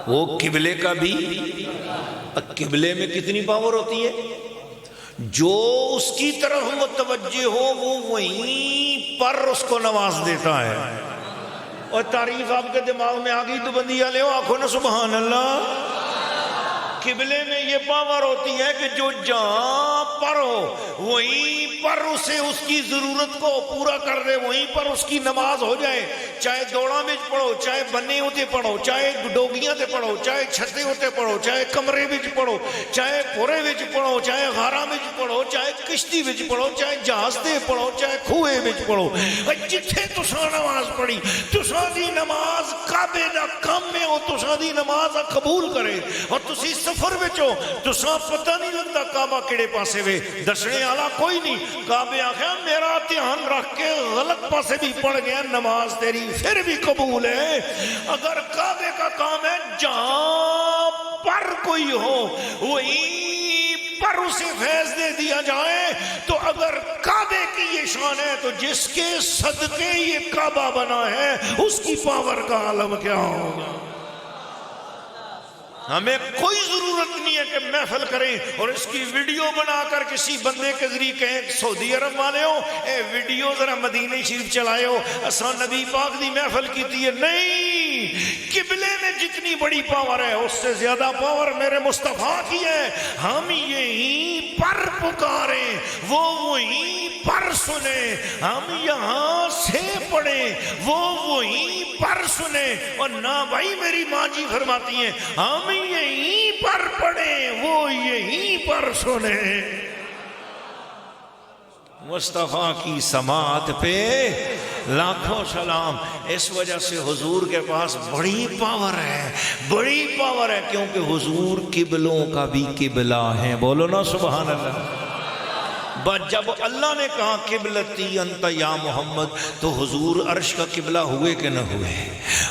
وہ قبلے کا بھی، قبلے میں کتنی پاور ہوتی ہے؟ جو اس کی طرف متوجہ ہو وہ وہیں پر اس کو نواز دیتا ہے۔ اور تعریف آپ کے دماغ میں آگئی تو بندیاں لے آنکھوں نا سبحان اللہ۔ قبلے میں یہ پاور ہوتی ہے کہ جو جہاں پر ہو وہیں پر اسے اس کی ضرورت کو پورا کر دے، وہیں پر اس کی نماز ہو جائے، چاہے دوڑا میں پڑھو، چاہے بنے ہوتے پڑھو، چاہے ڈوگیاں تے پڑھو، چاہے چھتے ہوتے پڑھو، چاہے کمرے وچ پڑھو، چاہے پورے وچ پڑھو، چاہے غاراں وچ پڑھو، چاہے کشتی وچ پڑھو، چاہے جہاز تے پڑھو، چاہے کھوئے وچ پڑھو، جتھے تساں نماز پڑھی تساں دی نماز کعبے دا کم میں ہو، تساں دی نماز قبول کرے۔ اور تسی سفر وچ ہو تساں پتہ نہیں لگتا کعبہ کیڑے پاسے وے، دسنے والا کوئی نہیں، کعبے آخیا میرا دھیان رکھ کے غلط پاسے بھی پڑھ گیا نماز تیری پھر بھی قبول ہے۔ اگر کعبے کا کام ہے جہاں پر کوئی ہو وہیں پر اسے فیض دے دیا جائے، تو اگر کعبے کی یہ شان ہے تو جس کے صدقے یہ کعبہ بنا ہے اس کی پاور کا عالم کیا ہوگا۔ ہمیں کوئی ضرورت نہیں ہے کہ محفل کریں اور اس کی ویڈیو بنا کر کسی بندے کے ذریعے کہیں سعودی عرب والے ہو اے ویڈیو ذرا مدینہ شریف چلائے ہو اساں نبی پاک دی محفل کی تھی ہے، نہیں، قبلے میں جتنی بڑی پاور ہے اس سے زیادہ پاور میرے مصطفیٰ کی ہے. ہم یہیں پر پکاریں وہ وہیں پر سنیں, ہم یہاں سے پڑھیں وہ وہیں پر سنیں. اور نہ بھائی میری ماں جی فرماتی ہیں ہم یہیں پر پڑھیں وہ یہیں پر سنیں. مصطفیٰ کی سماعت پہ لاکھوں سلام. اس وجہ سے حضور کے پاس بڑی پاور ہے, بڑی پاور ہے, کیونکہ حضور قبلوں کا بھی قبلہ ہے. بولو نا سبحان اللہ. بس جب اللہ نے کہا قبلتی انت یا محمد تو حضور عرش کا قبلہ ہوئے کہ نہ ہوئے,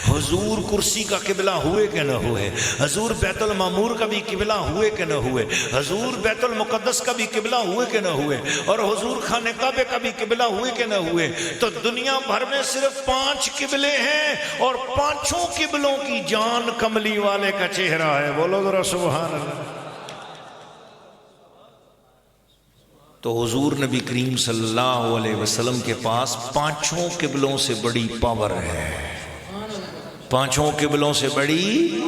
حضور کرسی کا قبلہ ہوئے کہ نہ ہوئے, حضور بیت المعمور کا بھی قبلہ ہوئے کہ نہ ہوئے, حضور بیت المقدس کا بھی قبلہ ہوئے کہ نہ ہوئے, اور حضور خانہ کعبے کا بھی قبلہ ہوئے کہ نہ ہوئے. تو دنیا بھر میں صرف 5 قبلے ہیں اور 5 قبلوں کی جان کملی والے کا چہرہ ہے. بولو ذرا سبحان اللہ. تو حضور نبی کریم صلی اللہ علیہ وسلم کے پاس 5 قبلوں سے بڑی پاور ہے, 5 قبلوں سے بڑی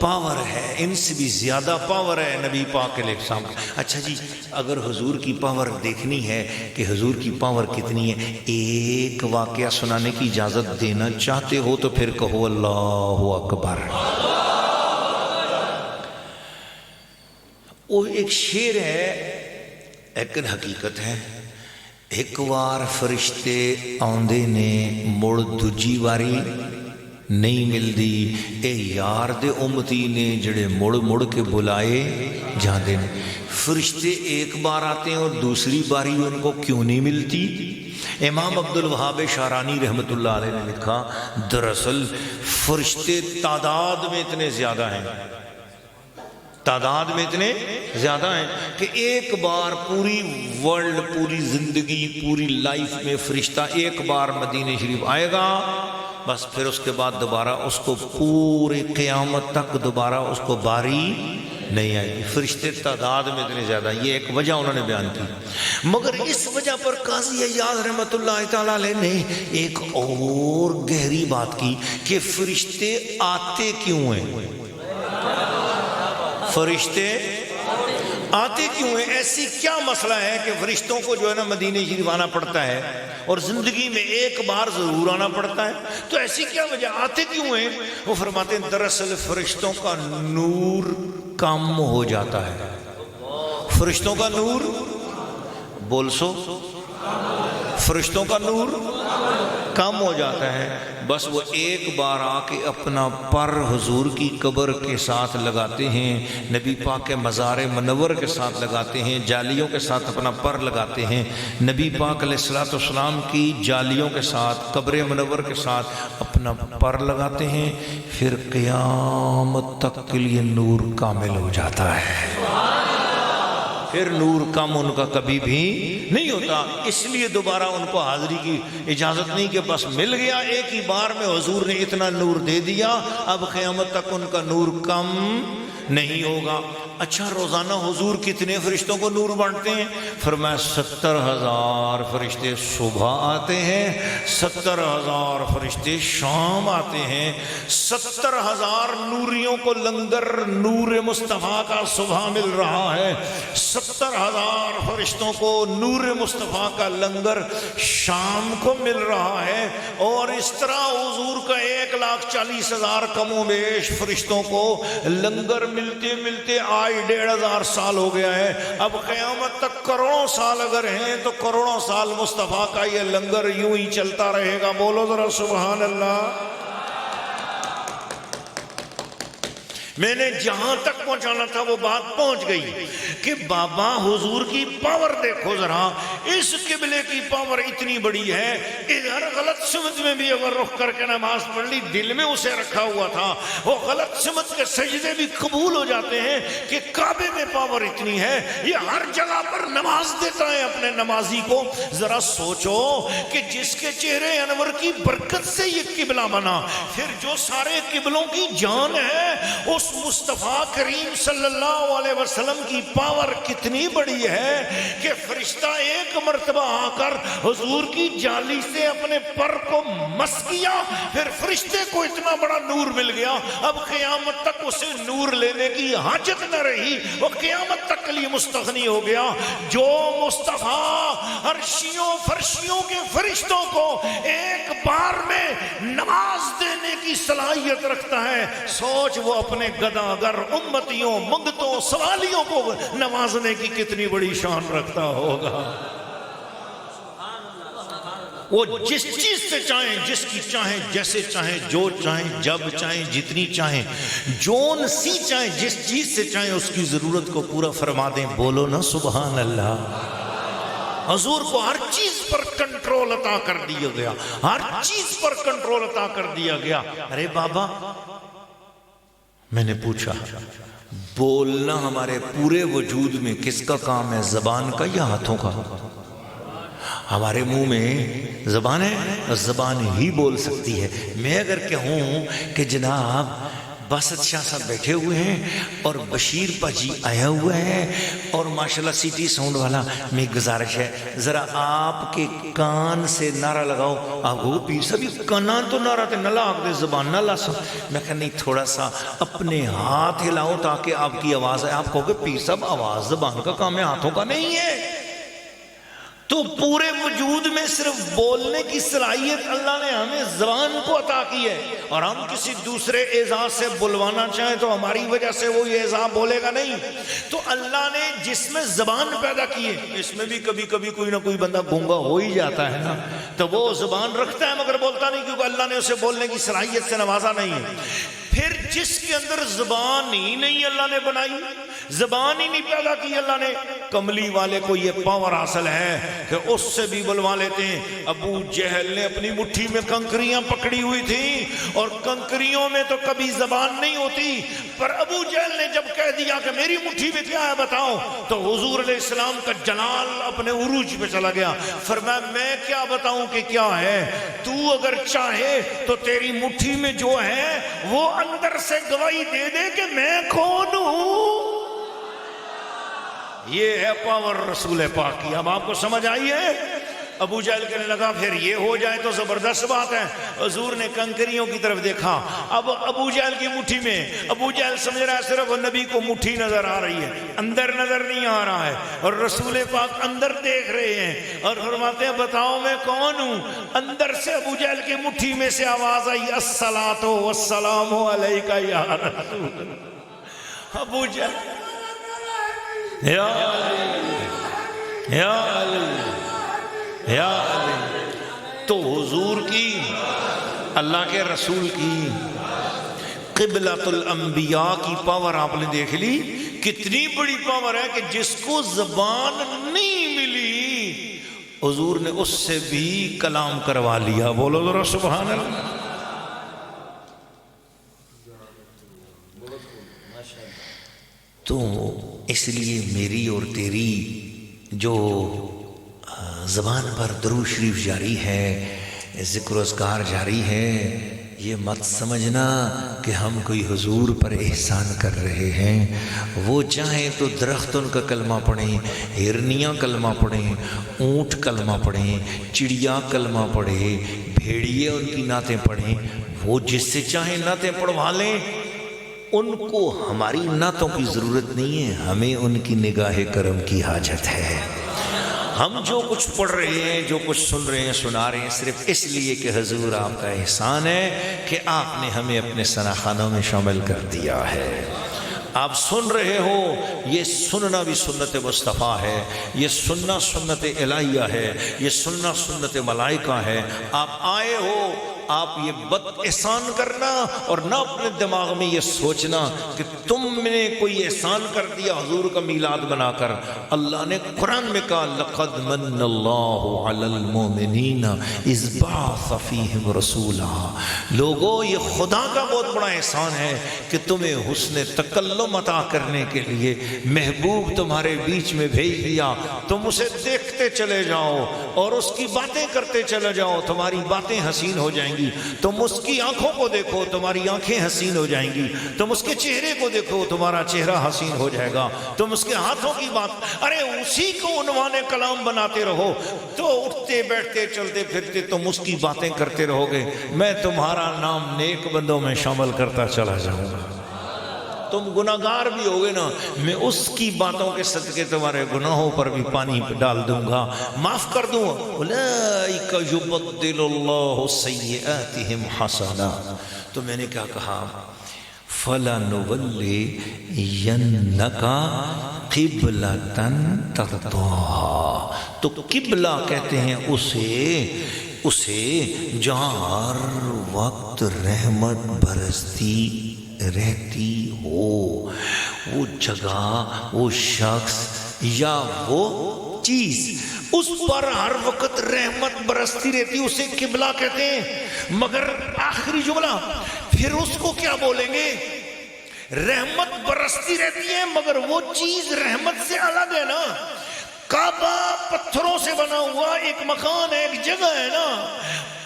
پاور ہے, ان سے بھی زیادہ پاور ہے نبی پاک علیہ السلام. اچھا جی, اگر حضور کی پاور دیکھنی ہے کہ حضور کی پاور کتنی ہے, ایک واقعہ سنانے کی اجازت دینا چاہتے ہو تو پھر کہو اللہ اکبر. وہ ایک شعر ہے لیکن حقیقت ہے. ایک وار فرشتے آندے نے مڑ دوجی واری نہیں ملدی, اے یار دے امتی نے جڑے مڑ مڑ کے بلائے جاندے نے. فرشتے ایک بار آتے ہیں اور دوسری باری ان کو کیوں نہیں ملتی؟ امام عبد الوہاب شارانی رحمت اللہ علیہ نے لکھا دراصل فرشتے تعداد میں اتنے زیادہ ہیں, تعداد میں اتنے زیادہ ہیں کہ ایک بار پوری ورلڈ, پوری زندگی, پوری لائف میں فرشتہ ایک بار مدینہ شریف آئے گا, بس پھر اس کے بعد دوبارہ اس کو پورے قیامت تک دوبارہ اس کو باری نہیں آئے گی. فرشتے تعداد میں اتنے زیادہ, یہ ایک وجہ انہوں نے بیان کی. مگر اس وجہ پر قاضی عیاض رحمت اللہ تعالیٰ علیہ نے ایک اور گہری بات کی کہ فرشتے آتے کیوں ہیں, فرشتے آتے کیوں ہیں, ایسی کیا مسئلہ ہے کہ فرشتوں کو جو ہے نا مدینہ شریف آنا پڑتا ہے اور زندگی میں ایک بار ضرور آنا پڑتا ہے, تو ایسی کیا وجہ, آتے کیوں ہیں؟ وہ فرماتے ہیں دراصل فرشتوں کا نور کم ہو جاتا ہے. فرشتوں کا نور, بول سو, فرشتوں کا نور کم ہو جاتا ہے. بس وہ ایک بار آ کے اپنا پر حضور کی قبر کے ساتھ لگاتے ہیں, نبی پاک کے مزار منور کے ساتھ لگاتے ہیں, جالیوں کے ساتھ اپنا پر لگاتے ہیں, نبی پاک علیہ السلام کی جالیوں کے ساتھ قبر منور کے ساتھ اپنا پر لگاتے ہیں, پھر قیامت تک کے لیے نور کامل ہو جاتا ہے. پھر نور کم ان کا کبھی بھی نہیں ہوتا. اس لیے دوبارہ ان کو حاضری کی اجازت نہیں کہ بس مل گیا ایک ہی بار میں حضور نے اتنا نور دے دیا, اب قیامت تک ان کا نور کم نہیں ہوگا. اچھا روزانہ حضور کتنے فرشتوں کو نور بانٹتے ہیں؟ فرمایا 70,000 فرشتے صبح آتے ہیں, 70,000 فرشتے شام آتے ہیں, 70,000 نوریوں کو لنگر نور مصطفیٰ کا صبح مل رہا ہے, 70,000 فرشتوں کو نور مصطفیٰ کا لنگر شام کو مل رہا ہے. اور اس طرح حضور کا 1,40,000 کم و بیش فرشتوں کو لنگر ملتے ملتے 1,500 سال ہو گیا ہے. اب قیامت تک کروڑوں سال اگر ہیں تو کروڑوں سال مصطفیٰ کا یہ لنگر یوں ہی چلتا رہے گا. بولو ذرا سبحان اللہ. میں نے جہاں تک پہنچانا تھا وہ بات پہنچ گئی کہ بابا حضور کی پاور دیکھو ذرا, اس قبلے کی پاور اتنی بڑی ہے, ادھر غلط سمت میں بھی اگر رخ کر کے نماز پڑھ لی, دل میں اسے رکھا ہوا تھا, وہ غلط سمت کے سجدے بھی قبول ہو جاتے ہیں کہ کعبے میں پاور اتنی ہے, یہ ہر جگہ پر نماز دیتا ہے اپنے نمازی کو. ذرا سوچو کہ جس کے چہرے انور کی برکت سے یہ قبلہ بنا, پھر جو سارے قبلوں کی جان ہے اس اس مصطفیٰ کریم صلی اللہ علیہ وسلم کی پاور کتنی بڑی ہے کہ فرشتہ ایک مرتبہ آ کر حضور کی جالی سے اپنے پر کو مس کیا، پھر فرشتے کو اتنا بڑا نور مل گیا، اب قیامت تک اسے نور لینے کی حاجت نہ رہی، وہ قیامت تک کے لیے مستغنی ہو گیا۔ جو مصطفیٰ عرشیوں فرشیوں کے فرشتوں کو ایک بار میں نواز دینے کی صلاحیت رکھتا ہے، سوچ وہ اپنے گداگر امتیوں منگتوں سوالیوں کو نوازنے کی کتنی بڑی شان رکھتا ہوگا۔ وہ جس چیز سے چاہیں، جس کی چاہیں، جیسے چاہیں، جو چاہیں، جب چاہیں، جتنی چاہیں، جون سی چاہیں، جس چیز سے چاہیں اس کی ضرورت کو پورا فرما دیں۔ بولو نا سبحان اللہ۔ حضور کو ہر چیز پر کنٹرول عطا کر دیا گیا، ہر چیز پر کنٹرول عطا کر دیا گیا۔ ارے بابا، میں نے پوچھا بولنا ہمارے پورے وجود میں کس کا کام ہے، زبان کا یا ہاتھوں کا؟ ہمارے منہ میں زبان ہے، زبان ہی بول سکتی ہے۔ میں اگر کہوں کہ جناب باسط شاہ صاحب بیٹھے ہوئے ہیں اور بشیر پاجی آیا ہوا ہے اور ماشاءاللہ سیٹی ساؤنڈ والا، میں گزارش ہے ذرا آپ کے کان سے نعرہ لگاؤ۔ آپ کو پیر صاحب کانان تو نعرہ تے نہ لاگ دے، زبان نہ لاسو۔ میں کہا نہیں، تھوڑا سا اپنے ہاتھ ہلاؤ تاکہ آپ کی آواز آئے۔ آپ کہو گے پیر صاحب آواز زبان کا کام ہے، ہاتھوں کا نہیں ہے۔ تو پورے وجود میں صرف بولنے کی صلاحیت اللہ نے ہمیں زبان کو عطا کی ہے، اور ہم کسی دوسرے اعزاز سے بلوانا چاہیں تو ہماری وجہ سے وہ یہ اعزاز بولے گا نہیں۔ تو اللہ نے جس میں زبان پیدا کی ہے، اس میں بھی کبھی کبھی کوئی نہ کوئی بندہ گونگا ہو ہی جاتا ہے نا، تو وہ زبان رکھتا ہے مگر بولتا نہیں، کیونکہ اللہ نے اسے بولنے کی صلاحیت سے نوازا نہیں ہے۔ پھر جس کے اندر زبان ہی نہیں اللہ نے بنائی، زبان ہی نہیں پیدا کی اللہ نے، کملی والے کو یہ پاور حاصل ہے کہ اس سے بھی بلوا لیتے ہیں۔ ابو جہل نے اپنی مٹھی میں کنکریاں پکڑی ہوئی تھیں، اور کنکریوں میں تو کبھی زبان نہیں ہوتی، پر ابو جہل نے جب کہہ دیا کہ میری مٹھی میں کیا ہے بتاؤ، تو حضور علیہ السلام کا جلال اپنے عروج پہ چلا گیا۔ فرمایا میں کیا بتاؤں کہ کیا ہے، تو اگر چاہے تو تیری مٹھی میں جو ہے وہ اندر سے گواہی دے دے کہ میں کون ہوں۔ یہ ہے پاور رسول پاک کی۔ اب آپ کو سمجھ آئی ہے؟ ابو جہل کہنے لگا پھر یہ ہو جائے تو زبردست بات ہے۔ حضور نے کنکریوں کی طرف دیکھا، اب ابو جہل کی مٹھی میں، ابو جہل سمجھ رہا ہے صرف نبی کو مٹھی نظر آ رہی ہے، اندر نظر نہیں آ رہا ہے، اور رسول پاک اندر دیکھ رہے ہیں اور فرماتے ہیں بتاؤ میں کون ہوں۔ اندر سے ابو جہل کی مٹھی میں سے آواز آئی، الصلاۃ والسلام علیک یا رسول اللہ۔ ابو جہل یا علی یا علی یا علی، تو حضور کی، اللہ کے رسول کی، قبلۃ الانبیاء کی پاور آپ نے دیکھ لی۔ کتنی بڑی پاور ہے کہ جس کو زبان نہیں ملی حضور نے اس سے بھی کلام کروا لیا۔ بولو ذرا سبحان اللہ۔ تو اس لیے میری اور تیری جو زبان پر درود شریف جاری ہے، ذکر و اذکار جاری ہے، یہ مت سمجھنا کہ ہم کوئی حضور پر احسان کر رہے ہیں۔ وہ چاہیں تو درخت ان کا کلمہ پڑھیں، ہرنیاں کلمہ پڑھیں، اونٹ کلمہ پڑھیں، چڑیا کلمہ پڑھیں، بھیڑیے ان کی نعتیں پڑھیں، وہ جس سے چاہیں نعتیں پڑھوا لیں۔ ان کو ہماری نعتوں کی ضرورت نہیں ہے، ہمیں ان کی نگاہ کرم کی حاجت ہے۔ ہم جو کچھ پڑھ رہے ہیں، جو کچھ سن رہے ہیں، سنا رہے ہیں، صرف اس لیے کہ حضور آپ کا احسان ہے کہ آپ نے ہمیں اپنے ثناخانوں میں شامل کر دیا ہے۔ آپ سن رہے ہو، یہ سننا بھی سنت مصطفیٰ ہے، یہ سننا سنت الہیہ ہے، یہ سننا سنت ملائکہ ہے۔ آپ آئے ہو، آپ یہ بد احسان کرنا اور نہ اپنے دماغ میں یہ سوچنا کہ تم نے کوئی احسان کر دیا حضور کا میلاد بنا کر۔ اللہ نے قرآن میں کہا لَقَدْ مَنَّ اللَّهُ عَلَى الْمُؤْمِنِينَ إِذْ بَعَثَ فِيهِمْ رَسُولًا۔ لوگو یہ خدا کا بہت بڑا احسان ہے کہ تمہیں حسن تکلم عطا کرنے کے لیے محبوب تمہارے بیچ میں بھیج دیا۔ تم اسے دیکھتے چلے جاؤ اور اس کی باتیں کرتے چلے جاؤ، تمہاری باتیں حسین ہو جائیں گی۔ جائیں گی. تم اس کی آنکھوں کو دیکھو تمہاری آنکھیں حسین ہو جائیں گی. تم اس کے چہرے کو دیکھو تمہارا چہرہ حسین ہو جائے گا. تم اس کے ہاتھوں کی بات، ارے اسی کو عنوان کلام بناتے رہو تو اٹھتے بیٹھتے چلتے پھرتے تم اس کی باتیں کرتے رہو گے. میں تمہارا نام نیک بندوں میں شامل کرتا چلا جاؤں گا. تم گناہگار بھی ہوگے نا، میں اس کی باتوں کے صدقے تمہارے گناہوں پر بھی پانی ڈال دوں گا، معاف کر دوں. اولئک یبدل اللہ سیئاتہم حسنات. تو میں نے کیا کہا؟ فَلَنُوَلِّيَنَّكَ قِبْلَةً تَرْضَاهَا. تو قبلہ کہتے ہیں اسے جہاں ہر وقت رحمت برستی رہتی ہو. وہ جگہ، وہ شخص یا وہ چیز اس پر ہر وقت رحمت برستی رہتی، اسے قبلہ کہتے ہیں. مگر آخری جملہ پھر اس کو کیا بولیں گے؟ رحمت برستی رہتی ہے مگر وہ چیز رحمت سے الگ ہے نا. کعبہ پتھروں سے بنا ہوا ایک مکان ہے، ایک جگہ ہے نا،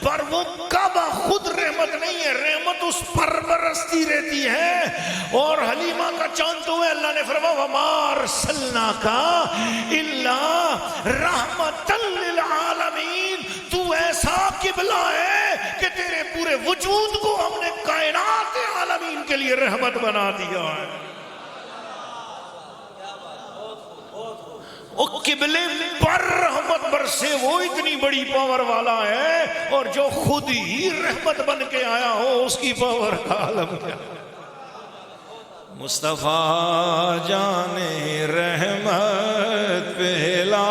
پر وہ کعبہ خود رحمت نہیں ہے، رحمت اس پر برستی رہتی ہے. اور حلیمہ کا چاند تو ہے، اللہ نے فرمایا وَمَا أَرْسَلْنَاكَ إِلَّا رَحْمَةً لِلْعَالَمِينَ. تو ایسا قبلہ ہے کہ تیرے پورے وجود کو ہم نے کائنات عالمین کے لیے رحمت بنا دیا ہے. قبلے پر رحمت برسے وہ اتنی بڑی پاور والا ہے، اور جو خود ہی رحمت بن کے آیا ہو اس کی پاور کا عالم کیا. مصطفیٰ جان رحمت پہلا